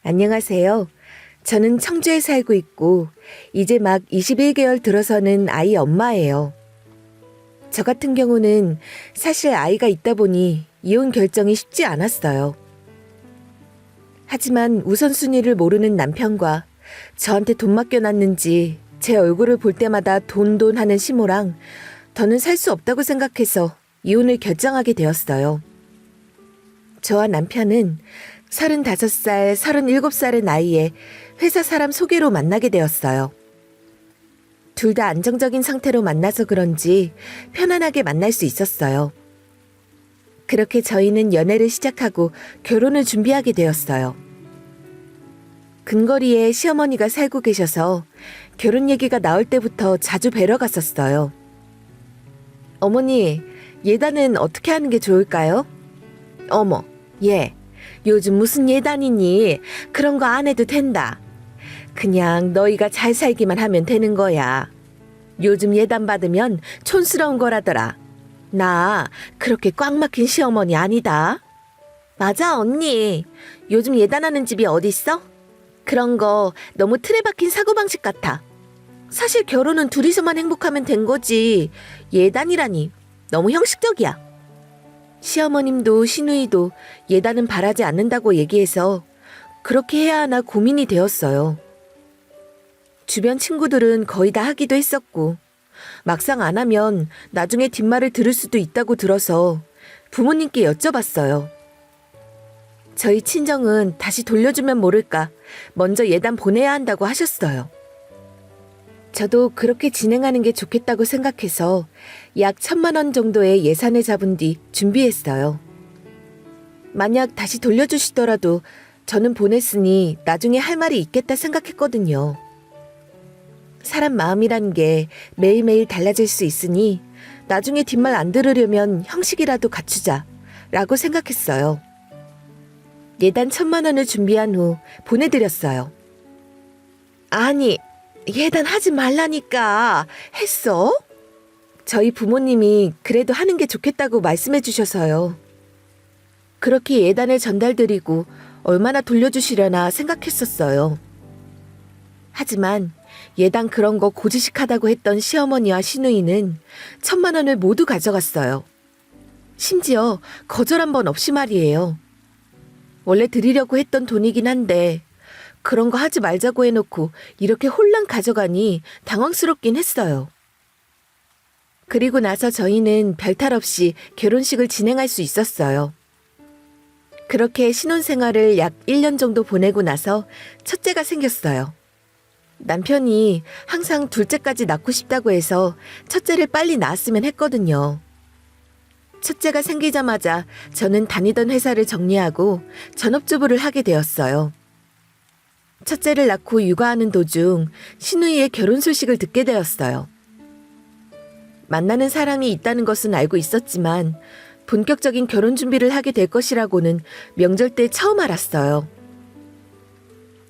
안녕하세요. 저는 청주에 살고 있고 이제 막 21개월 들어서는 아이 엄마예요. 저 같은 경우는 사실 아이가 있다 보니 이혼 결정이 쉽지 않았어요. 하지만 우선순위를 모르는 남편과 저한테 돈 맡겨놨는지 제 얼굴을 볼 때마다 돈 하는 시모랑 더는 살 수 없다고 생각해서 이혼을 결정하게 되었어요. 저와 남편은 35살, 37살의 나이에 회사 사람 소개로 만나게 되었어요. 둘 다 안정적인 상태로 만나서 그런지 편안하게 만날 수 있었어요. 그렇게 저희는 연애를 시작하고 결혼을 준비하게 되었어요. 근거리에 시어머니가 살고 계셔서 결혼 얘기가 나올 때부터 자주 뵈러 갔었어요. 어머니, 예단은 어떻게 하는 게 좋을까요? 어머, 예. 요즘 무슨 예단이니? 그런 거 안 해도 된다. 그냥 너희가 잘 살기만 하면 되는 거야. 요즘 예단 받으면 촌스러운 거라더라. 나 그렇게 꽉 막힌 시어머니 아니다. 맞아, 언니. 요즘 예단하는 집이 어딨어? 그런 거 너무 틀에 박힌 사고방식 같아. 사실 결혼은 둘이서만 행복하면 된 거지. 예단이라니 너무 형식적이야. 시어머님도 시누이도 예단은 바라지 않는다고 얘기해서 그렇게 해야 하나 고민이 되었어요. 주변 친구들은 거의 다 하기도 했었고 막상 안 하면 나중에 뒷말을 들을 수도 있다고 들어서 부모님께 여쭤봤어요. 저희 친정은 다시 돌려주면 모를까 먼저 예단 보내야 한다고 하셨어요. 저도 그렇게 진행하는 게 좋겠다고 생각해서 약 1,000만 원 정도의 예산을 잡은 뒤 준비했어요. 만약 다시 돌려주시더라도 저는 보냈으니 나중에 할 말이 있겠다 생각했거든요. 사람 마음이란 게 매일매일 달라질 수 있으니 나중에 뒷말 안 들으려면 형식이라도 갖추자 라고 생각했어요. 예단 1,000만 원을 준비한 후 보내드렸어요. 아니, 예단 하지 말라니까. 했어? 저희 부모님이 그래도 하는 게 좋겠다고 말씀해 주셔서요. 그렇게 예단을 전달드리고 얼마나 돌려주시려나 생각했었어요. 하지만 예단 그런 거 고지식하다고 했던 시어머니와 시누이는 1,000만 원을 모두 가져갔어요. 심지어 거절 한 번 없이 말이에요. 원래 드리려고 했던 돈이긴 한데 그런 거 하지 말자고 해놓고 이렇게 홀랑 가져가니 당황스럽긴 했어요. 그리고 나서 저희는 별탈 없이 결혼식을 진행할 수 있었어요. 그렇게 신혼생활을 약 1년 정도 보내고 나서 첫째가 생겼어요. 남편이 항상 둘째까지 낳고 싶다고 해서 첫째를 빨리 낳았으면 했거든요. 첫째가 생기자마자 저는 다니던 회사를 정리하고 전업주부를 하게 되었어요. 첫째를 낳고 육아하는 도중 시누이의 결혼 소식을 듣게 되었어요. 만나는 사람이 있다는 것은 알고 있었지만 본격적인 결혼 준비를 하게 될 것이라고는 명절 때 처음 알았어요.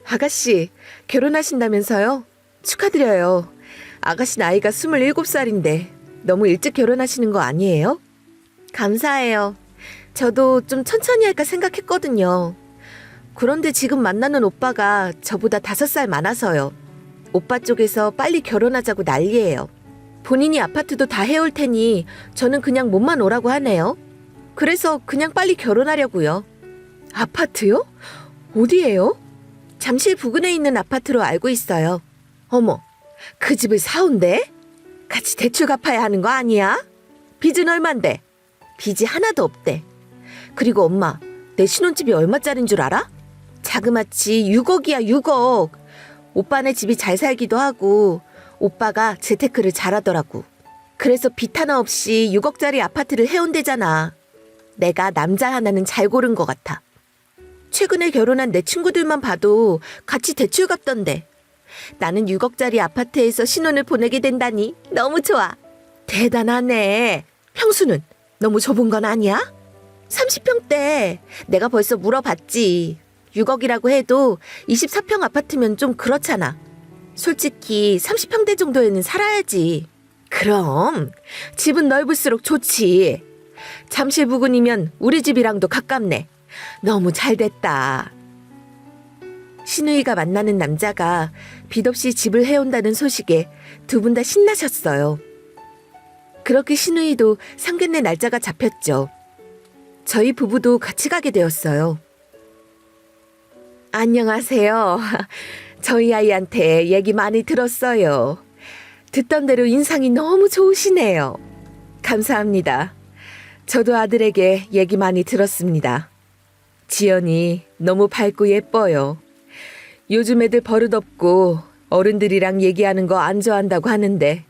아가씨, 결혼하신다면서요? 축하드려요. 아가씨 나이가 27살인데 너무 일찍 결혼하시는 거 아니에요? 감사해요. 저도 좀 천천히 할까 생각했거든요. 그런데 지금 만나는 오빠가 저보다 5살 많아서요. 오빠 쪽에서 빨리 결혼하자고 난리예요. 본인이 아파트도 다 해올 테니 저는 그냥 몸만 오라고 하네요. 그래서 그냥 빨리 결혼하려고요. 아파트요? 어디예요? 잠실 부근에 있는 아파트로 알고 있어요. 어머, 그 집을 사온대? 같이 대출 갚아야 하는 거 아니야? 빚은 얼만데? 빚이 하나도 없대. 그리고 엄마, 내 신혼집이 얼마짜린 줄 알아? 자그마치 6억이야, 6억. 오빠네 집이 잘 살기도 하고 오빠가 재테크를 잘하더라고. 그래서 빚 하나 없이 6억짜리 아파트를 해온대잖아. 내가 남자 하나는 잘 고른 것 같아. 최근에 결혼한 내 친구들만 봐도 같이 대출 갚던데. 나는 6억짜리 아파트에서 신혼을 보내게 된다니 너무 좋아. 대단하네. 평수는 너무 좁은 건 아니야? 30평대 내가 벌써 물어봤지. 6억이라고 해도 24평 아파트면 좀 그렇잖아. 솔직히 30평대 정도에는 살아야지. 그럼 집은 넓을수록 좋지. 잠실 부근이면 우리 집이랑도 가깝네. 너무 잘 됐다. 신우이가 만나는 남자가 빚 없이 집을 해온다는 소식에 두 분 다 신나셨어요. 그렇게 신우이도 상견례 날짜가 잡혔죠. 저희 부부도 같이 가게 되었어요. 안녕하세요. 저희 아이한테 얘기 많이 들었어요. 듣던 대로 인상이 너무 좋으시네요. 감사합니다. 저도 아들에게 얘기 많이 들었습니다. 지연이 너무 밝고 예뻐요. 요즘 애들 버릇없고 어른들이랑 얘기하는 거 안 좋아한다고 하는데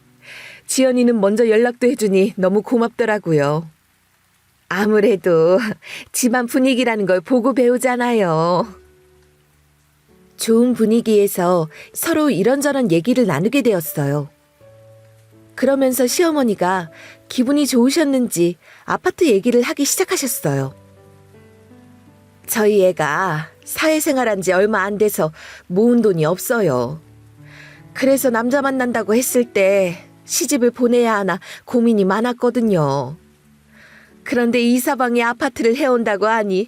지연이는 먼저 연락도 해주니 너무 고맙더라고요. 아무래도 집안 분위기라는 걸 보고 배우잖아요. 좋은 분위기에서 서로 이런저런 얘기를 나누게 되었어요. 그러면서 시어머니가 기분이 좋으셨는지 아파트 얘기를 하기 시작하셨어요. 저희 애가 사회생활한 지 얼마 안 돼서 모은 돈이 없어요. 그래서 남자 만난다고 했을 때 시집을 보내야 하나 고민이 많았거든요. 그런데 이사방이 아파트를 해온다고 하니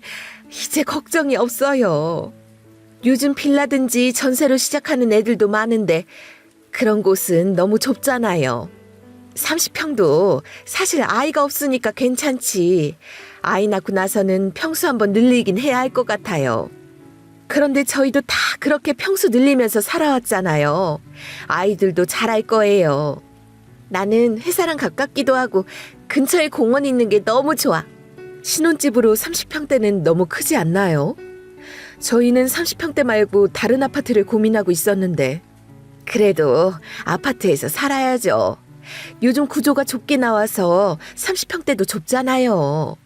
이제 걱정이 없어요. 요즘 빌라든지 전세로 시작하는 애들도 많은데 그런 곳은 너무 좁잖아요. 30평도 사실 아이가 없으니까 괜찮지. 아이 낳고 나서는 평수 한번 늘리긴 해야 할 것 같아요. 그런데 저희도 다 그렇게 평수 늘리면서 살아왔잖아요. 아이들도 잘할 거예요. 나는 회사랑 가깝기도 하고 근처에 공원 있는 게 너무 좋아. 신혼집으로 30평대는 너무 크지 않나요? 저희는 30평대 말고 다른 아파트를 고민하고 있었는데 그래도 아파트에서 살아야죠. 요즘 구조가 좁게 나와서 30평대도 좁잖아요.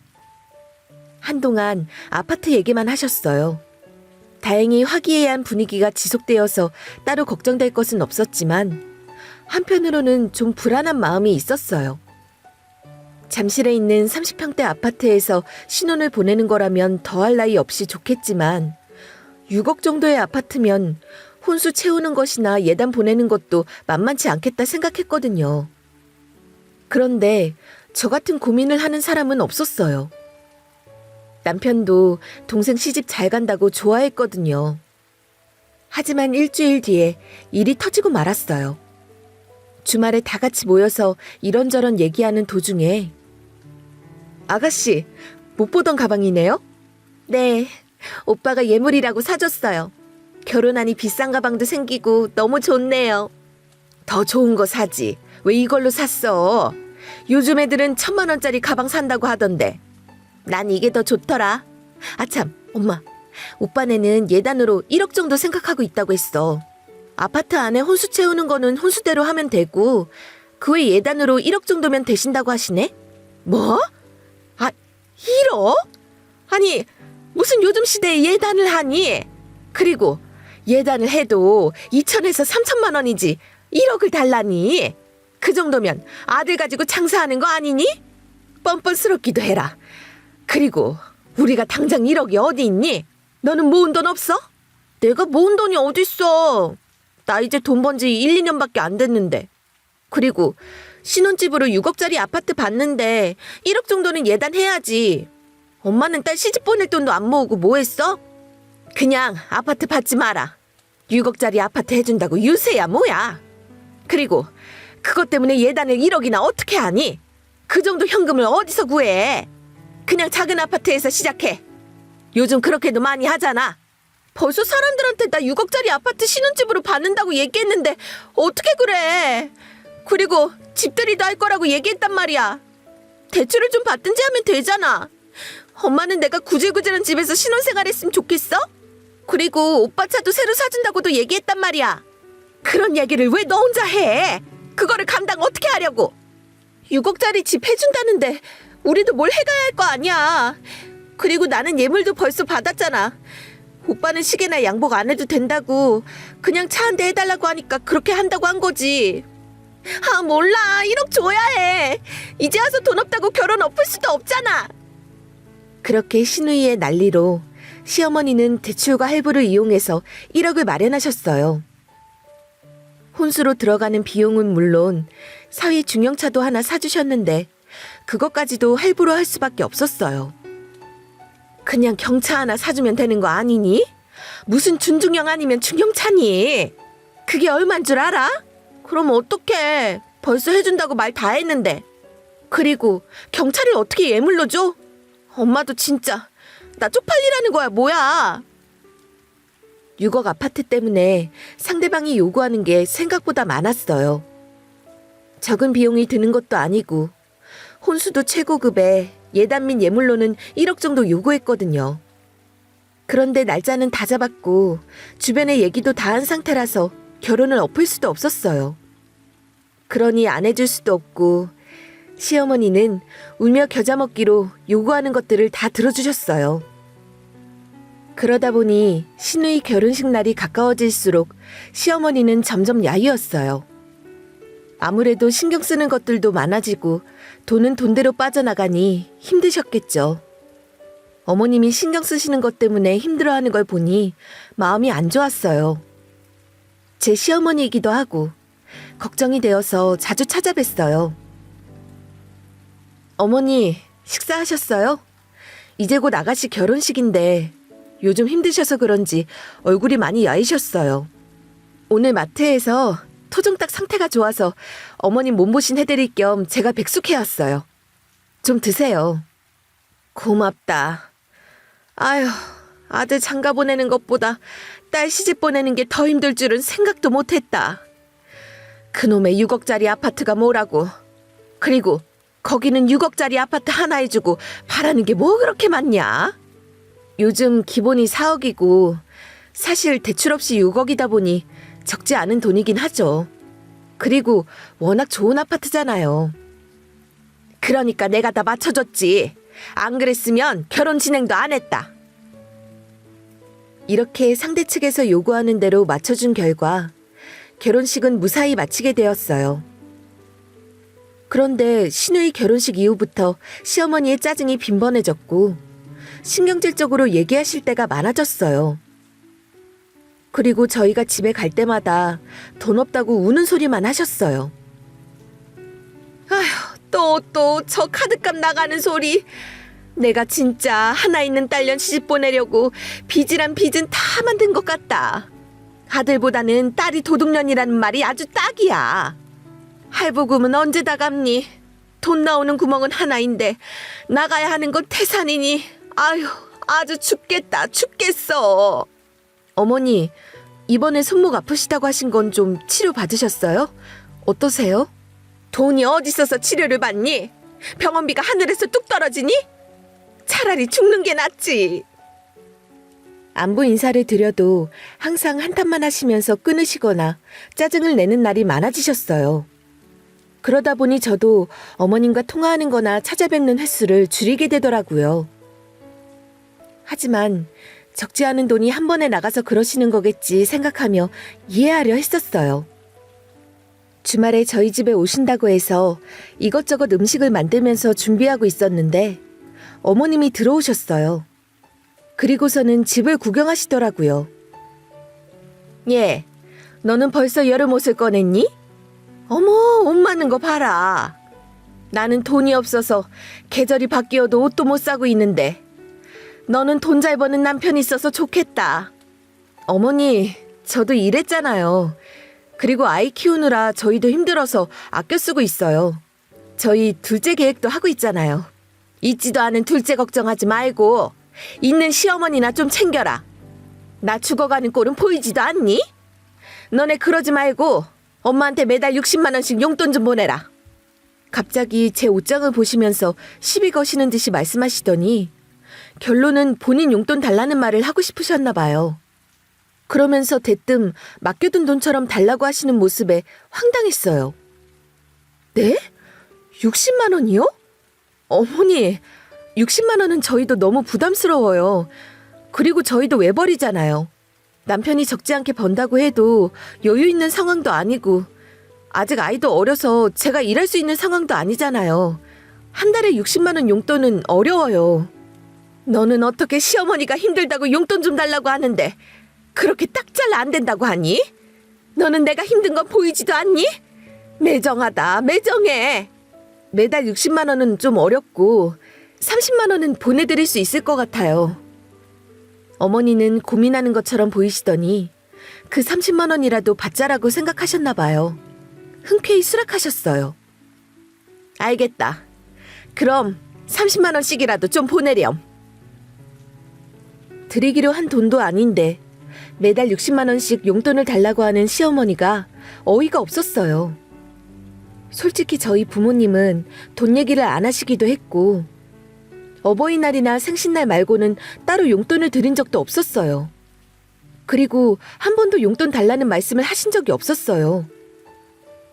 한동안 아파트 얘기만 하셨어요. 다행히 화기애애한 분위기가 지속되어서 따로 걱정될 것은 없었지만 한편으로는 좀 불안한 마음이 있었어요. 잠실에 있는 30평대 아파트에서 신혼을 보내는 거라면 더할 나위 없이 좋겠지만 6억 정도의 아파트면 혼수 채우는 것이나 예단 보내는 것도 만만치 않겠다 생각했거든요. 그런데 저 같은 고민을 하는 사람은 없었어요. 남편도 동생 시집 잘 간다고 좋아했거든요. 하지만 일주일 뒤에 일이 터지고 말았어요. 주말에 다 같이 모여서 이런저런 얘기하는 도중에 아가씨, 못 보던 가방이네요? 네, 오빠가 예물이라고 사줬어요. 결혼하니 비싼 가방도 생기고 너무 좋네요. 더 좋은 거 사지. 왜 이걸로 샀어? 요즘 애들은 1,000만 원짜리 가방 산다고 하던데. 난 이게 더 좋더라. 아참, 엄마. 오빠네는 예단으로 1억 정도 생각하고 있다고 했어. 아파트 안에 혼수 채우는 거는 혼수대로 하면 되고 그 외 예단으로 1억 정도면 되신다고 하시네? 뭐? 아, 1억? 아니, 무슨 요즘 시대에 예단을 하니? 그리고 예단을 해도 2천에서 3천만 원이지 1억을 달라니? 그 정도면 아들 가지고 장사하는 거 아니니? 뻔뻔스럽기도 해라. 그리고 우리가 당장 1억이 어디 있니? 너는 모은 돈 없어? 내가 모은 돈이 어딨어. 나 이제 돈 번 지 1, 2년밖에 안 됐는데. 그리고 신혼집으로 6억짜리 아파트 봤는데 1억 정도는 예단해야지. 엄마는 딸 시집 보낼 돈도 안 모으고 뭐 했어? 그냥 아파트 받지 마라. 6억짜리 아파트 해준다고 유세야 뭐야. 그리고 그것 때문에 예단을 1억이나 어떻게 하니? 그 정도 현금을 어디서 구해? 그냥 작은 아파트에서 시작해. 요즘 그렇게도 많이 하잖아. 벌써 사람들한테 나 6억짜리 아파트 신혼집으로 받는다고 얘기했는데 어떻게 그래? 그리고 집들이도 할 거라고 얘기했단 말이야. 대출을 좀 받든지 하면 되잖아. 엄마는 내가 구질구질한 집에서 신혼생활 했으면 좋겠어? 그리고 오빠 차도 새로 사준다고도 얘기했단 말이야. 그런 얘기를 왜 너 혼자 해? 그거를 감당 어떻게 하려고? 6억짜리 집 해준다는데 우리도 뭘 해가야 할 거 아니야. 그리고 나는 예물도 벌써 받았잖아. 오빠는 시계나 양복 안 해도 된다고 그냥 차 한 대 해달라고 하니까 그렇게 한다고 한 거지. 아 몰라. 1억 줘야 해. 이제 와서 돈 없다고 결혼 엎을 수도 없잖아. 그렇게 신우이의 난리로 시어머니는 대출과 할부를 이용해서 1억을 마련하셨어요. 혼수로 들어가는 비용은 물론 사위 중형차도 하나 사주셨는데 그것까지도 할부로 할 수밖에 없었어요. 그냥 경차 하나 사주면 되는 거 아니니? 무슨 준중형 아니면 중형차니? 그게 얼만 줄 알아? 그럼 어떡해. 벌써 해준다고 말 다 했는데. 그리고 경찰을 어떻게 예물로 줘? 엄마도 진짜 나 쪽팔리라는 거야 뭐야. 6억 아파트 때문에 상대방이 요구하는 게 생각보다 많았어요. 적은 비용이 드는 것도 아니고 혼수도 최고급에 예단 및 예물로는 1억 정도 요구했거든요. 그런데 날짜는 다 잡았고 주변에 얘기도 다 한 상태라서 결혼을 엎을 수도 없었어요. 그러니 안 해줄 수도 없고 시어머니는 울며 겨자 먹기로 요구하는 것들을 다 들어주셨어요. 그러다 보니 시누이 결혼식 날이 가까워질수록 시어머니는 점점 야유었어요. 아무래도 신경 쓰는 것들도 많아지고 돈은 돈대로 빠져나가니 힘드셨겠죠. 어머님이 신경 쓰시는 것 때문에 힘들어하는 걸 보니 마음이 안 좋았어요. 제 시어머니이기도 하고 걱정이 되어서 자주 찾아뵀어요. 어머니, 식사하셨어요? 이제 곧 아가씨 결혼식인데 요즘 힘드셔서 그런지 얼굴이 많이 야이셨어요. 오늘 마트에서 토종닭 상태가 좋아서 어머님 몸보신 해드릴 겸 제가 백숙해왔어요. 좀 드세요. 고맙다. 아휴, 아들 장가 보내는 것보다 딸 시집 보내는 게 더 힘들 줄은 생각도 못했다. 그놈의 6억짜리 아파트가 뭐라고. 그리고 거기는 6억짜리 아파트 하나 해주고 바라는 게 뭐 그렇게 많냐? 요즘 기본이 4억이고 사실 대출 없이 6억이다 보니 적지 않은 돈이긴 하죠. 그리고 워낙 좋은 아파트잖아요. 그러니까 내가 다 맞춰줬지. 안 그랬으면 결혼 진행도 안 했다. 이렇게 상대 측에서 요구하는 대로 맞춰준 결과 결혼식은 무사히 마치게 되었어요. 그런데 시누이 결혼식 이후부터 시어머니의 짜증이 빈번해졌고 신경질적으로 얘기하실 때가 많아졌어요. 그리고 저희가 집에 갈 때마다 돈 없다고 우는 소리만 하셨어요. 아휴, 또 저 카드값 나가는 소리. 내가 진짜 하나 있는 딸년 시집 보내려고 빚이란 빚은 다 만든 것 같다. 아들보다는 딸이 도둑년이라는 말이 아주 딱이야. 할부금은 언제 다 갚니? 돈 나오는 구멍은 하나인데 나가야 하는 건 태산이니 아휴 아주 죽겠다 죽겠어. 어머니 이번에 손목 아프시다고 하신 건 좀 치료 받으셨어요? 어떠세요? 돈이 어디 있어서 치료를 받니? 병원비가 하늘에서 뚝 떨어지니? 차라리 죽는 게 낫지. 안부 인사를 드려도 항상 한탄만 하시면서 끊으시거나 짜증을 내는 날이 많아지셨어요. 그러다 보니 저도 어머님과 통화하는 거나 찾아뵙는 횟수를 줄이게 되더라고요. 하지만 적지 않은 돈이 한 번에 나가서 그러시는 거겠지 생각하며 이해하려 했었어요. 주말에 저희 집에 오신다고 해서 이것저것 음식을 만들면서 준비하고 있었는데 어머님이 들어오셨어요. 그리고서는 집을 구경하시더라고요. 예, 너는 벌써 여름 옷을 꺼냈니? 어머, 옷 많은 거 봐라. 나는 돈이 없어서 계절이 바뀌어도 옷도 못 사고 있는데 너는 돈 잘 버는 남편이 있어서 좋겠다. 어머니, 저도 일했잖아요. 그리고 아이 키우느라 저희도 힘들어서 아껴 쓰고 있어요. 저희 둘째 계획도 하고 있잖아요. 있지도 않은 둘째 걱정하지 말고 있는 시어머니나 좀 챙겨라. 나 죽어가는 꼴은 보이지도 않니? 너네 그러지 말고 엄마한테 매달 60만 원씩 용돈 좀 보내라. 갑자기 제 옷장을 보시면서 시비 거시는 듯이 말씀하시더니 결론은 본인 용돈 달라는 말을 하고 싶으셨나 봐요. 그러면서 대뜸 맡겨둔 돈처럼 달라고 하시는 모습에 황당했어요. 네? 60만 원이요? 어머니, 60만 원은 저희도 너무 부담스러워요. 그리고 저희도 외벌이잖아요. 남편이 적지 않게 번다고 해도 여유 있는 상황도 아니고 아직 아이도 어려서 제가 일할 수 있는 상황도 아니잖아요. 한 달에 60만 원 용돈은 어려워요. 너는 어떻게 시어머니가 힘들다고 용돈 좀 달라고 하는데 그렇게 딱 잘라 안 된다고 하니? 너는 내가 힘든 건 보이지도 않니? 매정하다, 매정해. 매달 60만 원은 좀 어렵고 30만 원은 보내드릴 수 있을 것 같아요. 어머니는 고민하는 것처럼 보이시더니 그 30만 원이라도 받자라고 생각하셨나 봐요. 흔쾌히 수락하셨어요. 알겠다. 그럼 30만 원씩이라도 좀 보내렴. 드리기로 한 돈도 아닌데 매달 60만 원씩 용돈을 달라고 하는 시어머니가 어이가 없었어요. 솔직히 저희 부모님은 돈 얘기를 안 하시기도 했고 어버이날이나 생신날 말고는 따로 용돈을 드린 적도 없었어요. 그리고 한 번도 용돈 달라는 말씀을 하신 적이 없었어요.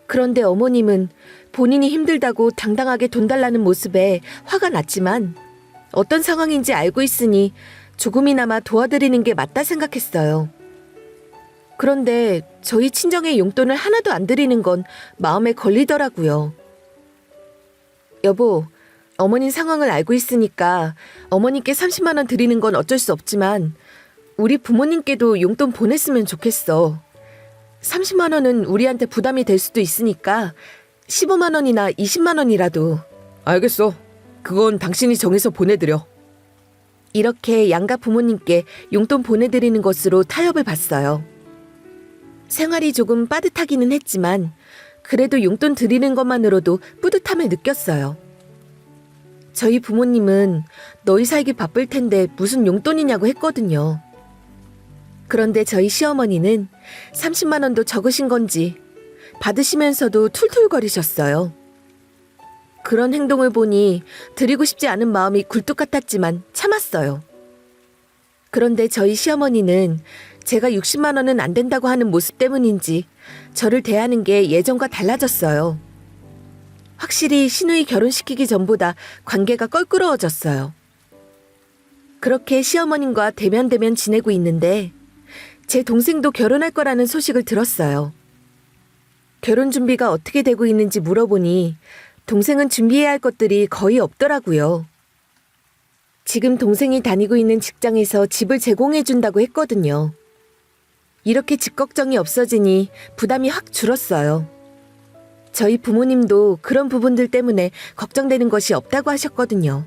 그런데 어머님은 본인이 힘들다고 당당하게 돈 달라는 모습에 화가 났지만 어떤 상황인지 알고 있으니 조금이나마 도와드리는 게 맞다 생각했어요. 그런데 저희 친정에 용돈을 하나도 안 드리는 건 마음에 걸리더라고요. 여보, 어머님 상황을 알고 있으니까 어머님께 30만 원 드리는 건 어쩔 수 없지만 우리 부모님께도 용돈 보냈으면 좋겠어. 30만 원은 우리한테 부담이 될 수도 있으니까 15만 원이나 20만 원이라도. 알겠어. 그건 당신이 정해서 보내드려. 이렇게 양가 부모님께 용돈 보내드리는 것으로 타협을 봤어요. 생활이 조금 빠듯하기는 했지만 그래도 용돈 드리는 것만으로도 뿌듯함을 느꼈어요. 저희 부모님은 너희 살기 바쁠 텐데 무슨 용돈이냐고 했거든요. 그런데 저희 시어머니는 30만 원도 적으신 건지 받으시면서도 툴툴거리셨어요. 그런 행동을 보니 드리고 싶지 않은 마음이 굴뚝 같았지만 참았어요. 그런데 저희 시어머니는 제가 60만 원은 안 된다고 하는 모습 때문인지 저를 대하는 게 예전과 달라졌어요. 확실히 시누이 결혼시키기 전보다 관계가 껄끄러워졌어요. 그렇게 시어머님과 대면대면 지내고 있는데 제 동생도 결혼할 거라는 소식을 들었어요. 결혼 준비가 어떻게 되고 있는지 물어보니 동생은 준비해야 할 것들이 거의 없더라고요. 지금 동생이 다니고 있는 직장에서 집을 제공해 준다고 했거든요. 이렇게 집 걱정이 없어지니 부담이 확 줄었어요. 저희 부모님도 그런 부분들 때문에 걱정되는 것이 없다고 하셨거든요.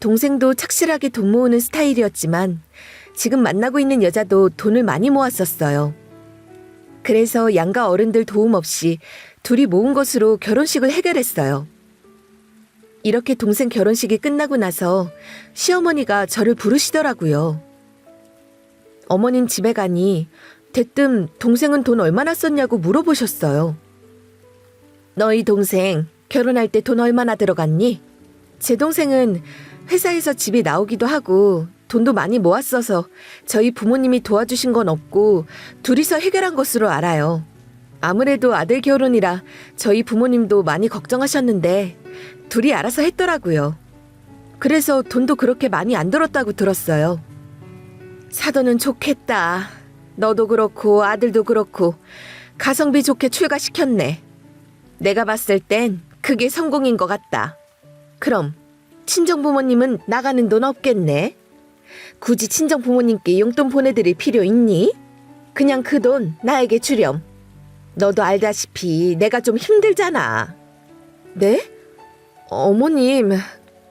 동생도 착실하게 돈 모으는 스타일이었지만 지금 만나고 있는 여자도 돈을 많이 모았었어요. 그래서 양가 어른들 도움 없이 둘이 모은 것으로 결혼식을 해결했어요. 이렇게 동생 결혼식이 끝나고 나서 시어머니가 저를 부르시더라고요. 어머님 집에 가니 대뜸 동생은 돈 얼마나 썼냐고 물어보셨어요. 너희 동생 결혼할 때 돈 얼마나 들어갔니? 제 동생은 회사에서 집이 나오기도 하고 돈도 많이 모았어서 저희 부모님이 도와주신 건 없고 둘이서 해결한 것으로 알아요. 아무래도 아들 결혼이라 저희 부모님도 많이 걱정하셨는데 둘이 알아서 했더라고요. 그래서 돈도 그렇게 많이 안 들었다고 들었어요. 사돈은 좋겠다. 너도 그렇고 아들도 그렇고 가성비 좋게 출가시켰네. 내가 봤을 땐 그게 성공인 것 같다. 그럼 친정 부모님은 나가는 돈 없겠네. 굳이 친정 부모님께 용돈 보내드릴 필요 있니? 그냥 그 돈 나에게 주렴. 너도 알다시피 내가 좀 힘들잖아. 네? 어머님,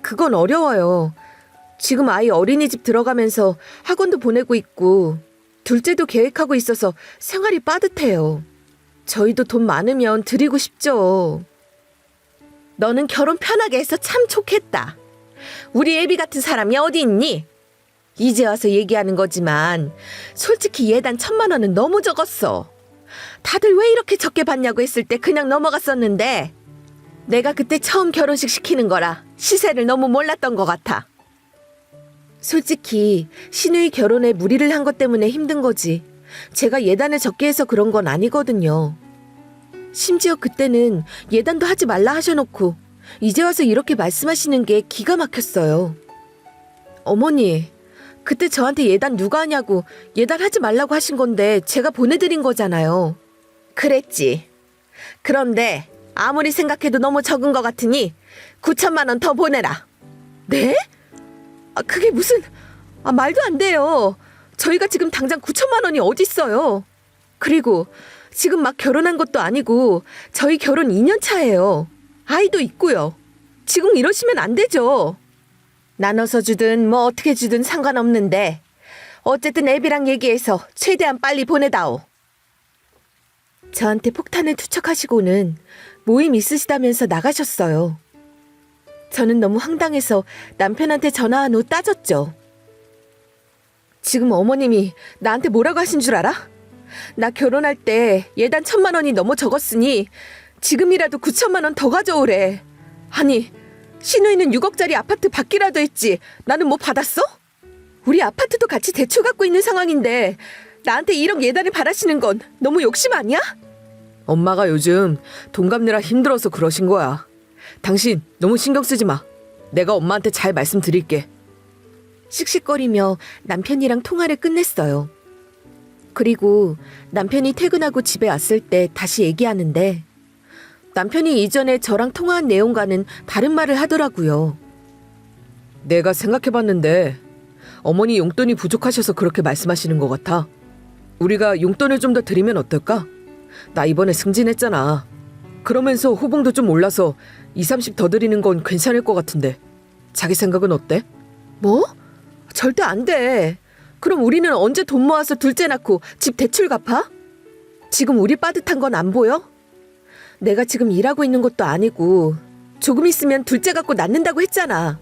그건 어려워요. 지금 아이 어린이집 들어가면서 학원도 보내고 있고 둘째도 계획하고 있어서 생활이 빠듯해요. 저희도 돈 많으면 드리고 싶죠. 너는 결혼 편하게 해서 참 좋겠다. 우리 애비 같은 사람이 어디 있니? 이제 와서 얘기하는 거지만 솔직히 예단 1,000만 원은 너무 적었어. 다들 왜 이렇게 적게 받냐고 했을 때 그냥 넘어갔었는데 내가 그때 처음 결혼식 시키는 거라 시세를 너무 몰랐던 것 같아. 솔직히 시누이 결혼에 무리를 한 것 때문에 힘든 거지 제가 예단을 적게 해서 그런 건 아니거든요. 심지어 그때는 예단도 하지 말라 하셔놓고 이제 와서 이렇게 말씀하시는 게 기가 막혔어요. 어머니, 그때 저한테 예단 누가 하냐고 예단하지 말라고 하신 건데 제가 보내드린 거잖아요. 그랬지. 그런데 아무리 생각해도 너무 적은 것 같으니 9천만 원 더 보내라. 네? 그게 무슨... 말도 안 돼요. 저희가 지금 당장 9천만 원이 어딨어요. 그리고 지금 막 결혼한 것도 아니고 저희 결혼 2년 차예요. 아이도 있고요. 지금 이러시면 안 되죠. 나눠서 주든 뭐 어떻게 주든 상관없는데 어쨌든 애비랑 얘기해서 최대한 빨리 보내다오. 저한테 폭탄을 투척하시고는 모임 있으시다면서 나가셨어요. 저는 너무 황당해서 남편한테 전화한 후 따졌죠. 지금 어머님이 나한테 뭐라고 하신 줄 알아? 나 결혼할 때 예단 1,000만 원이 너무 적었으니 지금이라도 9천만 원 더 가져오래. 아니, 신우이는 6억짜리 아파트 받기라도 했지. 나는 뭐 받았어? 우리 아파트도 같이 대출 갖고 있는 상황인데 나한테 1억 예단을 바라시는 건 너무 욕심 아니야? 엄마가 요즘 돈 갚느라 힘들어서 그러신 거야. 당신 너무 신경 쓰지 마. 내가 엄마한테 잘 말씀드릴게. 씩씩거리며 남편이랑 통화를 끝냈어요. 그리고 남편이 퇴근하고 집에 왔을 때 다시 얘기하는데 남편이 이전에 저랑 통화한 내용과는 다른 말을 하더라고요. 내가 생각해봤는데 어머니 용돈이 부족하셔서 그렇게 말씀하시는 것 같아. 우리가 용돈을 좀 더 드리면 어떨까? 나 이번에 승진했잖아. 그러면서 호봉도 좀 올라서 20, 30 더 드리는 건 괜찮을 것 같은데 자기 생각은 어때? 뭐? 절대 안 돼. 그럼 우리는 언제 돈 모아서 둘째 낳고 집 대출 갚아? 지금 우리 빠듯한 건 안 보여? 내가 지금 일하고 있는 것도 아니고 조금 있으면 둘째 갖고 낳는다고 했잖아.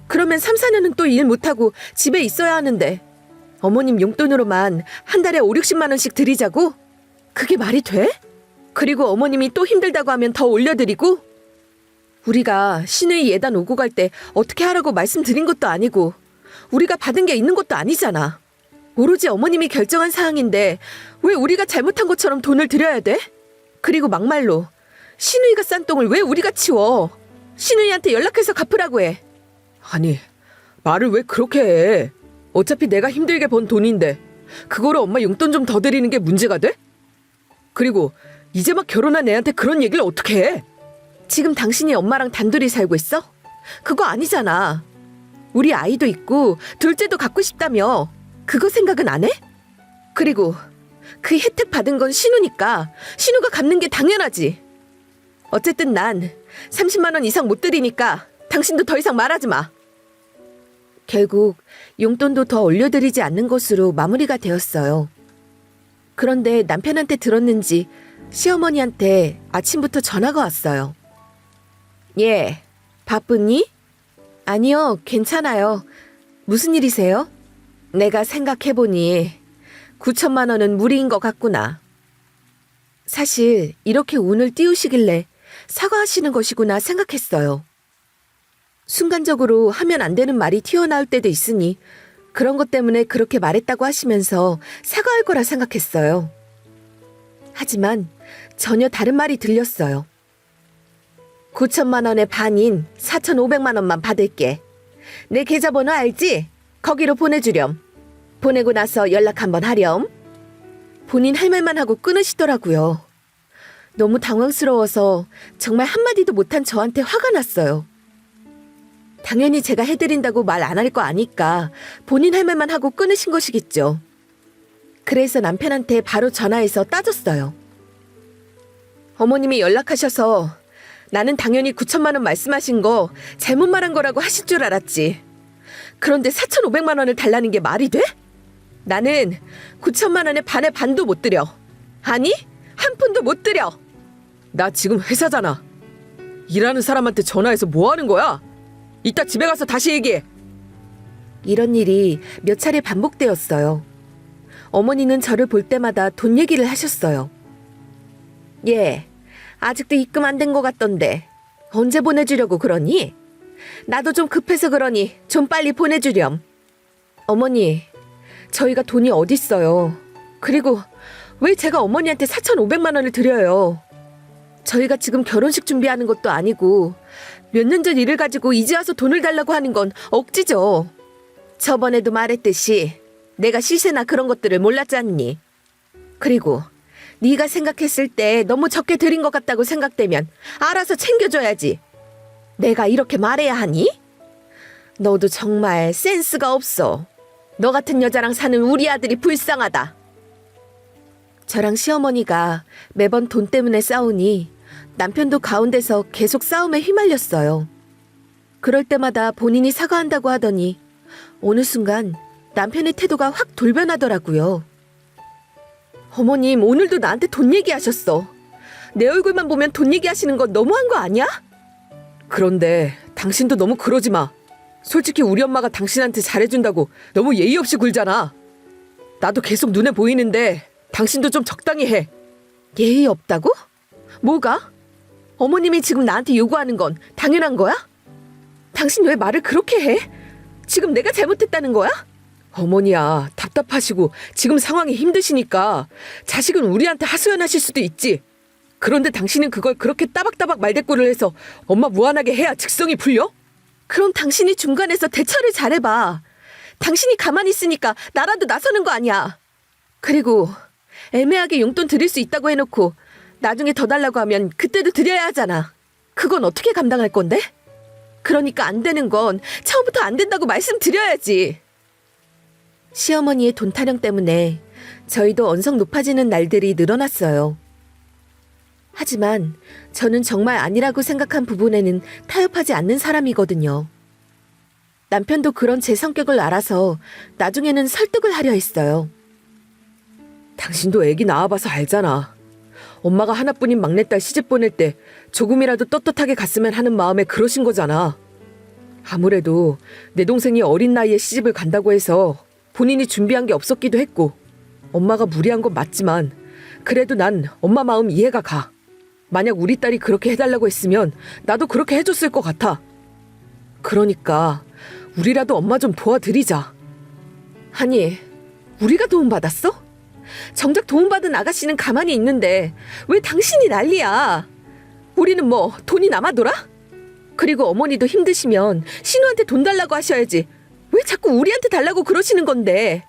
그러면 3, 4년은 또 일 못하고 집에 있어야 하는데 어머님 용돈으로만 한 달에 5, 60만 원씩 드리자고? 그게 말이 돼? 그리고 어머님이 또 힘들다고 하면 더 올려드리고? 우리가 신의 예단 오고 갈 때 어떻게 하라고 말씀드린 것도 아니고 우리가 받은 게 있는 것도 아니잖아. 오로지 어머님이 결정한 사항인데 왜 우리가 잘못한 것처럼 돈을 드려야 돼? 그리고 막말로 신우이가 싼 똥을 왜 우리가 치워? 신우이한테 연락해서 갚으라고 해. 아니, 말을 왜 그렇게 해? 어차피 내가 힘들게 번 돈인데 그거로 엄마 용돈 좀 더 드리는 게 문제가 돼? 그리고 이제 막 결혼한 애한테 그런 얘기를 어떻게 해? 지금 당신이 엄마랑 단둘이 살고 있어? 그거 아니잖아. 우리 아이도 있고 둘째도 갖고 싶다며. 그거 생각은 안 해? 그리고 그 혜택 받은 건 신우니까 신우가 갚는 게 당연하지. 어쨌든 난 30만 원 이상 못 드리니까 당신도 더 이상 말하지 마. 결국 용돈도 더 올려드리지 않는 것으로 마무리가 되었어요. 그런데 남편한테 들었는지 시어머니한테 아침부터 전화가 왔어요. 예, 바쁘니? 아니요, 괜찮아요. 무슨 일이세요? 내가 생각해보니 9천만 원은 무리인 것 같구나. 사실 이렇게 운을 띄우시길래 사과하시는 것이구나 생각했어요. 순간적으로 하면 안 되는 말이 튀어나올 때도 있으니 그런 것 때문에 그렇게 말했다고 하시면서 사과할 거라 생각했어요. 하지만 전혀 다른 말이 들렸어요. 9천만 원의 반인 4,500만 원만 받을게. 내 계좌번호 알지? 거기로 보내주렴. 보내고 나서 연락 한번 하렴. 본인 할 말만 하고 끊으시더라고요. 너무 당황스러워서 정말 한마디도 못한 저한테 화가 났어요. 당연히 제가 해드린다고 말 안 할 거 아니까 본인 할 말만 하고 끊으신 것이겠죠. 그래서 남편한테 바로 전화해서 따졌어요. 어머님이 연락하셔서 나는 당연히 9천만 원 말씀하신 거 잘못 말한 거라고 하실 줄 알았지. 그런데 4,500만 원을 달라는 게 말이 돼? 나는 9천만 원의 반의 반도 못 드려. 아니, 한 푼도 못 드려. 나 지금 회사잖아. 일하는 사람한테 전화해서 뭐 하는 거야? 이따 집에 가서 다시 얘기해. 이런 일이 몇 차례 반복되었어요. 어머니는 저를 볼 때마다 돈 얘기를 하셨어요. 예, 아직도 입금 안 된 것 같던데 언제 보내주려고 그러니? 나도 좀 급해서 그러니 좀 빨리 보내주렴. 어머니, 저희가 돈이 어딨어요. 그리고 왜 제가 어머니한테 4,500만 원을 드려요? 저희가 지금 결혼식 준비하는 것도 아니고 몇 년 전 일을 가지고 이제 와서 돈을 달라고 하는 건 억지죠. 저번에도 말했듯이 내가 시세나 그런 것들을 몰랐잖니. 그리고 네가 생각했을 때 너무 적게 드린 것 같다고 생각되면 알아서 챙겨줘야지. 내가 이렇게 말해야 하니? 너도 정말 센스가 없어. 너 같은 여자랑 사는 우리 아들이 불쌍하다. 저랑 시어머니가 매번 돈 때문에 싸우니 남편도 가운데서 계속 싸움에 휘말렸어요. 그럴 때마다 본인이 사과한다고 하더니 어느 순간 남편의 태도가 확 돌변하더라고요. 어머님, 오늘도 나한테 돈 얘기하셨어. 내 얼굴만 보면 돈 얘기하시는 건 너무한 거 아니야? 그런데 당신도 너무 그러지 마. 솔직히 우리 엄마가 당신한테 잘해준다고 너무 예의 없이 굴잖아. 나도 계속 눈에 보이는데 당신도 좀 적당히 해. 예의 없다고? 뭐가? 어머님이 지금 나한테 요구하는 건 당연한 거야? 당신 왜 말을 그렇게 해? 지금 내가 잘못했다는 거야? 어머니야, 답답하시고 지금 상황이 힘드시니까 자식은 우리한테 하소연하실 수도 있지. 그런데 당신은 그걸 그렇게 따박따박 말대꾸를 해서 엄마 무안하게 해야 직성이 풀려? 그럼 당신이 중간에서 대처를 잘해봐. 당신이 가만히 있으니까 나라도 나서는 거 아니야. 그리고 애매하게 용돈 드릴 수 있다고 해놓고 나중에 더 달라고 하면 그때도 드려야 하잖아. 그건 어떻게 감당할 건데? 그러니까 안 되는 건 처음부터 안 된다고 말씀드려야지. 시어머니의 돈 타령 때문에 저희도 언성 높아지는 날들이 늘어났어요. 하지만 저는 정말 아니라고 생각한 부분에는 타협하지 않는 사람이거든요. 남편도 그런 제 성격을 알아서 나중에는 설득을 하려 했어요. 당신도 애기 낳아봐서 알잖아. 엄마가 하나뿐인 막내딸 시집 보낼 때 조금이라도 떳떳하게 갔으면 하는 마음에 그러신 거잖아. 아무래도 내 동생이 어린 나이에 시집을 간다고 해서 본인이 준비한 게 없었기도 했고 엄마가 무리한 건 맞지만 그래도 난 엄마 마음 이해가 가. 만약 우리 딸이 그렇게 해달라고 했으면 나도 그렇게 해줬을 것 같아. 그러니까 우리라도 엄마 좀 도와드리자. 아니, 우리가 도움받았어? 정작 도움받은 아가씨는 가만히 있는데 왜 당신이 난리야? 우리는 뭐 돈이 남아돌아? 그리고 어머니도 힘드시면 신우한테 돈 달라고 하셔야지. 왜 자꾸 우리한테 달라고 그러시는 건데?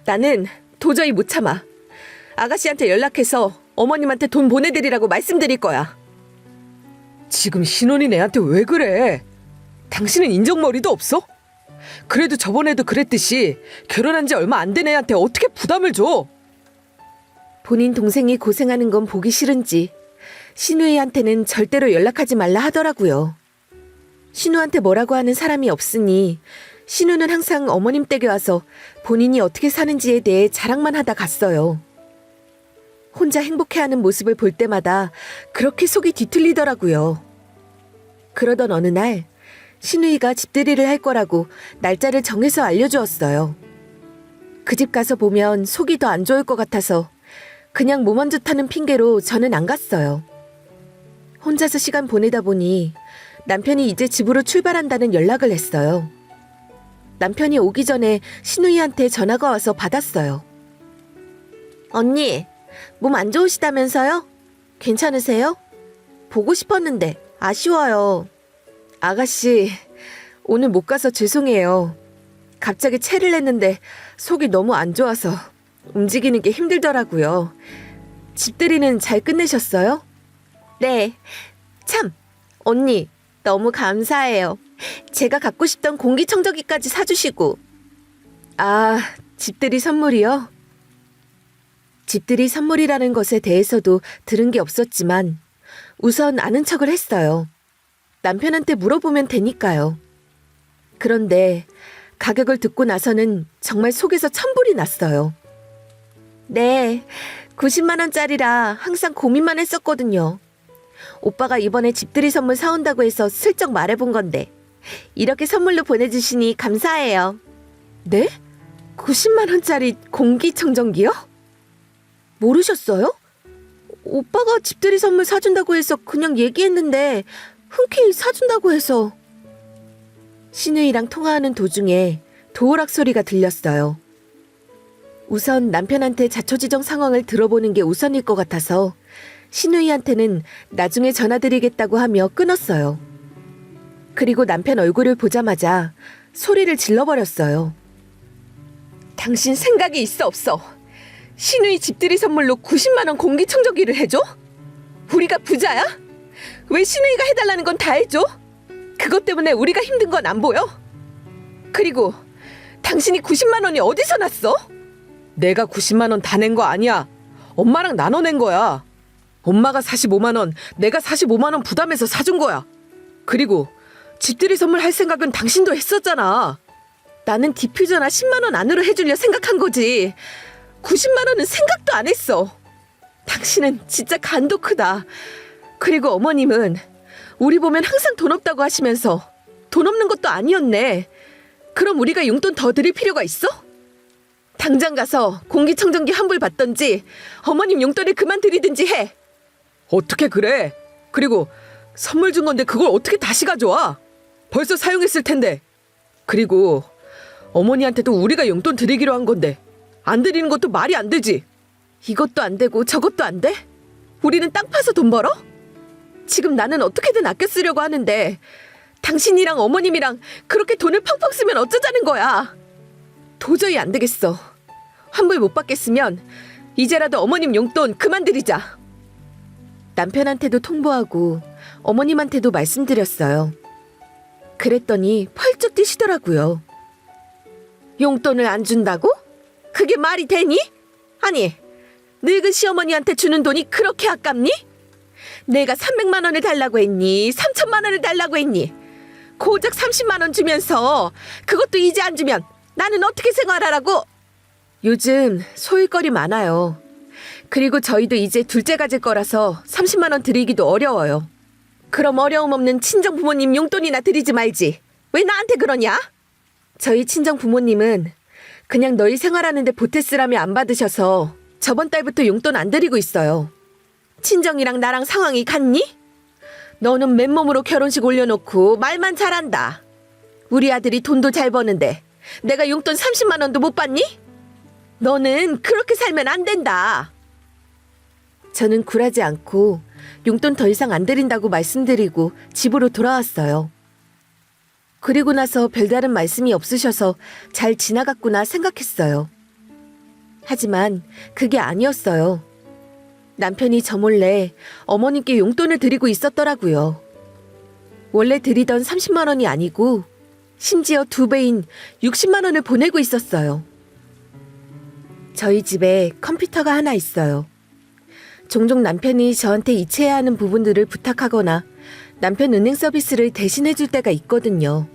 나는 도저히 못 참아. 아가씨한테 연락해서 어머님한테 돈 보내드리라고 말씀드릴 거야. 지금 신혼인 애한테 왜 그래? 당신은 인정머리도 없어? 그래도 저번에도 그랬듯이 결혼한 지 얼마 안 된 애한테 어떻게 부담을 줘? 본인 동생이 고생하는 건 보기 싫은지 신우이한테는 절대로 연락하지 말라 하더라고요. 신우한테 뭐라고 하는 사람이 없으니 신우는 항상 어머님 댁에 와서 본인이 어떻게 사는지에 대해 자랑만 하다 갔어요. 혼자 행복해하는 모습을 볼 때마다 그렇게 속이 뒤틀리더라고요. 그러던 어느 날 신우이가 집들이를 할 거라고 날짜를 정해서 알려주었어요. 그 집 가서 보면 속이 더 안 좋을 것 같아서 그냥 몸 안 좋다는 핑계로 저는 안 갔어요. 혼자서 시간 보내다 보니 남편이 이제 집으로 출발한다는 연락을 했어요. 남편이 오기 전에 신우이한테 전화가 와서 받았어요. 언니, 몸 안 좋으시다면서요? 괜찮으세요? 보고 싶었는데 아쉬워요. 아가씨, 오늘 못 가서 죄송해요. 갑자기 체를 냈는데 속이 너무 안 좋아서 움직이는 게 힘들더라고요. 집들이는 잘 끝내셨어요? 네. 참, 언니, 너무 감사해요. 제가 갖고 싶던 공기청정기까지 사주시고. 아, 집들이 선물이요? 집들이 선물이라는 것에 대해서도 들은 게 없었지만 우선 아는 척을 했어요. 남편한테 물어보면 되니까요. 그런데 가격을 듣고 나서는 정말 속에서 천불이 났어요. 네, 90만 원짜리라 항상 고민만 했었거든요. 오빠가 이번에 집들이 선물 사온다고 해서 슬쩍 말해본 건데 이렇게 선물로 보내주시니 감사해요. 네? 90만 원짜리 공기청정기요? 모르셨어요? 오빠가 집들이 선물 사준다고 해서 그냥 얘기했는데 흔쾌히 사준다고 해서. 신우이랑 통화하는 도중에 도어락 소리가 들렸어요. 우선 남편한테 자초지종 상황을 들어보는 게 우선일 것 같아서 신우이한테는 나중에 전화드리겠다고 하며 끊었어요. 그리고 남편 얼굴을 보자마자 소리를 질러버렸어요. 당신 생각이 있어 없어? 신우이 집들이 선물로 90만 원 공기청정기를 해줘? 우리가 부자야? 왜 신우이가 해달라는 건 다 해줘? 그것 때문에 우리가 힘든 건 안 보여? 그리고 당신이 90만 원이 어디서 났어? 내가 90만 원 다 낸 거 아니야. 엄마랑 나눠 낸 거야. 엄마가 45만 원, 내가 45만 원 부담해서 사준 거야. 그리고 집들이 선물 할 생각은 당신도 했었잖아. 나는 디퓨저나 10만 원 안으로 해주려 생각한 거지. 90만 원은 생각도 안 했어. 당신은 진짜 간도 크다. 그리고 어머님은 우리 보면 항상 돈 없다고 하시면서 돈 없는 것도 아니었네. 그럼 우리가 용돈 더 드릴 필요가 있어? 당장 가서 공기청정기 환불 받던지 어머님 용돈을 그만 드리든지 해. 어떻게 그래? 그리고 선물 준 건데 그걸 어떻게 다시 가져와? 벌써 사용했을 텐데. 그리고 어머니한테도 우리가 용돈 드리기로 한 건데 안 드리는 것도 말이 안 되지. 이것도 안 되고 저것도 안 돼? 우리는 땅 파서 돈 벌어? 지금 나는 어떻게든 아껴 쓰려고 하는데 당신이랑 어머님이랑 그렇게 돈을 펑펑 쓰면 어쩌자는 거야. 도저히 안 되겠어. 환불 못 받겠으면 이제라도 어머님 용돈 그만 드리자. 남편한테도 통보하고 어머님한테도 말씀드렸어요. 그랬더니 펄쩍 뛰시더라고요. 용돈을 안 준다고? 그게 말이 되니? 아니, 늙은 시어머니한테 주는 돈이 그렇게 아깝니? 내가 300만 원을 달라고 했니? 3천만 원을 달라고 했니? 고작 30만 원 주면서 그것도 이제 안 주면 나는 어떻게 생활하라고? 요즘 소일거리 많아요. 그리고 저희도 이제 둘째 가질 거라서 30만 원 드리기도 어려워요. 그럼 어려움 없는 친정 부모님 용돈이나 드리지 말지. 왜 나한테 그러냐? 저희 친정 부모님은 그냥 너희 생활하는데 보태 쓰라며 안 받으셔서 저번 달부터 용돈 안 드리고 있어요. 친정이랑 나랑 상황이 같니? 너는 맨몸으로 결혼식 올려놓고 말만 잘한다. 우리 아들이 돈도 잘 버는데 내가 용돈 30만 원도 못 받니? 너는 그렇게 살면 안 된다. 저는 굴하지 않고 용돈 더 이상 안 드린다고 말씀드리고 집으로 돌아왔어요. 그리고 나서 별다른 말씀이 없으셔서 잘 지나갔구나 생각했어요. 하지만 그게 아니었어요. 남편이 저 몰래 어머님께 용돈을 드리고 있었더라고요. 원래 드리던 30만 원이 아니고 심지어 2배인 60만 원을 보내고 있었어요. 저희 집에 컴퓨터가 하나 있어요. 종종 남편이 저한테 이체해야 하는 부분들을 부탁하거나 남편 은행 서비스를 대신해 줄 때가 있거든요.